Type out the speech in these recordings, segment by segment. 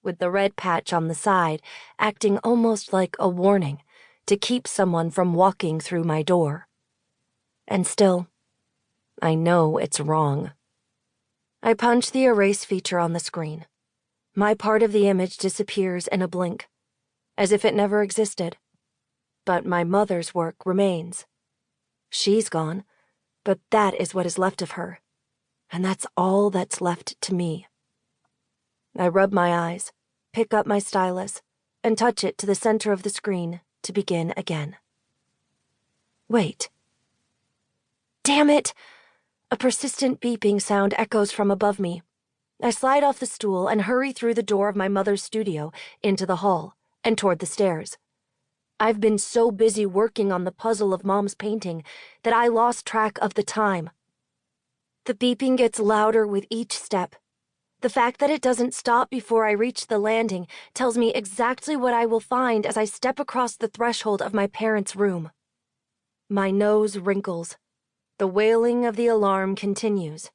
with the red patch on the side acting almost like a warning to keep someone from walking through my door. And still, I know it's wrong. I punch the erase feature on the screen. My part of the image disappears in a blink, as if it never existed. But my mother's work remains. She's gone, but that is what is left of her, and that's all that's left to me. I rub my eyes, pick up my stylus, and touch it to the center of the screen to begin again. Wait. Damn it! A persistent beeping sound echoes from above me. I slide off the stool and hurry through the door of my mother's studio into the hall and toward the stairs. I've been so busy working on the puzzle of Mom's painting that I lost track of the time. The beeping gets louder with each step. The fact that it doesn't stop before I reach the landing tells me exactly what I will find as I step across the threshold of my parents' room. My nose wrinkles. The wailing of the alarm continues.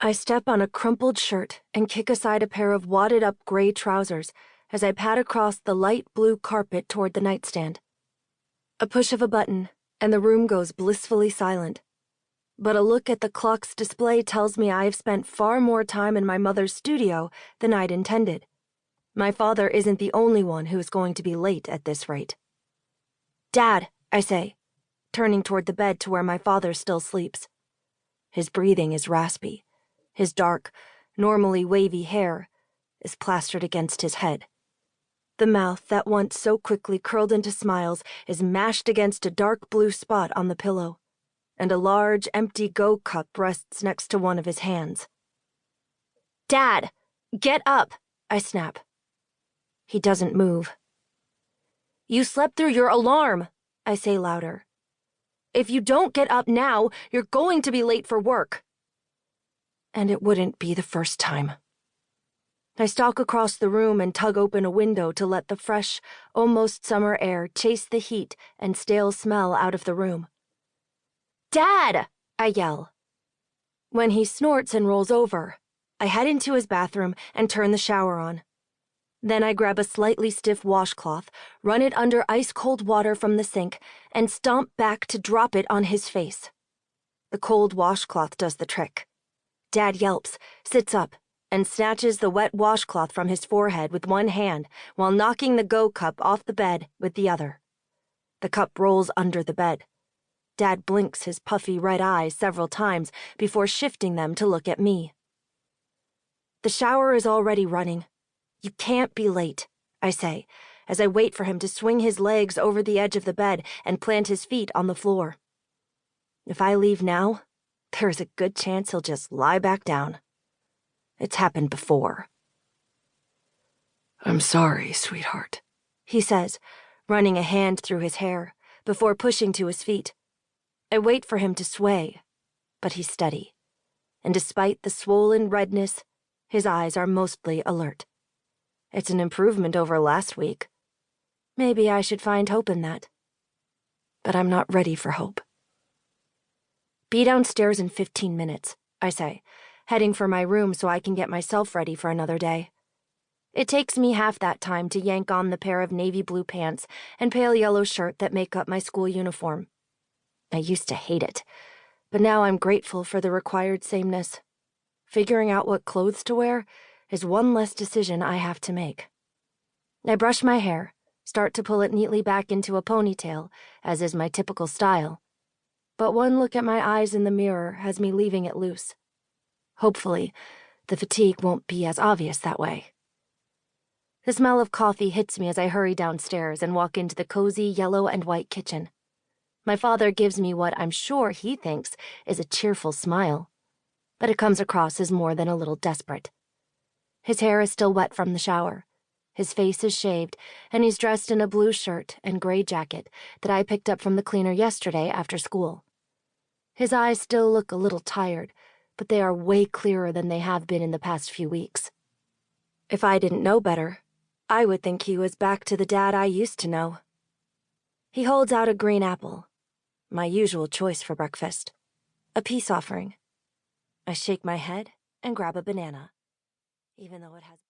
I step on a crumpled shirt and kick aside a pair of wadded-up gray trousers as I pad across the light blue carpet toward the nightstand. A push of a button, and the room goes blissfully silent. But a look at the clock's display tells me I have spent far more time in my mother's studio than I'd intended. My father isn't the only one who is going to be late at this rate. "Dad," I say, turning toward the bed to where my father still sleeps. His breathing is raspy. His dark, normally wavy hair is plastered against his head. The mouth that once so quickly curled into smiles is mashed against a dark blue spot on the pillow, and a large, empty Go cup rests next to one of his hands. "Dad, get up," I snap. He doesn't move. "You slept through your alarm," I say louder. "If you don't get up now, you're going to be late for work." And it wouldn't be the first time. I stalk across the room and tug open a window to let the fresh, almost summer air chase the heat and stale smell out of the room. "Dad!" I yell. When he snorts and rolls over, I head into his bathroom and turn the shower on. Then I grab a slightly stiff washcloth, run it under ice-cold water from the sink, and stomp back to drop it on his face. The cold washcloth does the trick. Dad yelps, sits up, and snatches the wet washcloth from his forehead with one hand while knocking the Go cup off the bed with the other. The cup rolls under the bed. Dad blinks his puffy red eyes several times before shifting them to look at me. The shower is already running. "You can't be late," I say, as I wait for him to swing his legs over the edge of the bed and plant his feet on the floor. If I leave now, there's a good chance he'll just lie back down. It's happened before. "I'm sorry, sweetheart," he says, running a hand through his hair, before pushing to his feet. I wait for him to sway, but he's steady, and despite the swollen redness, his eyes are mostly alert. It's an improvement over last week. Maybe I should find hope in that. But I'm not ready for hope. "Be downstairs in 15 minutes, I say, heading for my room so I can get myself ready for another day. It takes me half that time to yank on the pair of navy blue pants and pale yellow shirt that make up my school uniform. I used to hate it, but now I'm grateful for the required sameness. Figuring out what clothes to wear is one less decision I have to make. I brush my hair, start to pull it neatly back into a ponytail, as is my typical style. But one look at my eyes in the mirror has me leaving it loose. Hopefully, the fatigue won't be as obvious that way. The smell of coffee hits me as I hurry downstairs and walk into the cozy yellow and white kitchen. My father gives me what I'm sure he thinks is a cheerful smile, but it comes across as more than a little desperate. His hair is still wet from the shower. His face is shaved, and he's dressed in a blue shirt and gray jacket that I picked up from the cleaner yesterday after school. His eyes still look a little tired, but they are way clearer than they have been in the past few weeks. If I didn't know better, I would think he was back to the dad I used to know. He holds out a green apple, my usual choice for breakfast, a peace offering. I shake my head and grab a banana, even though it has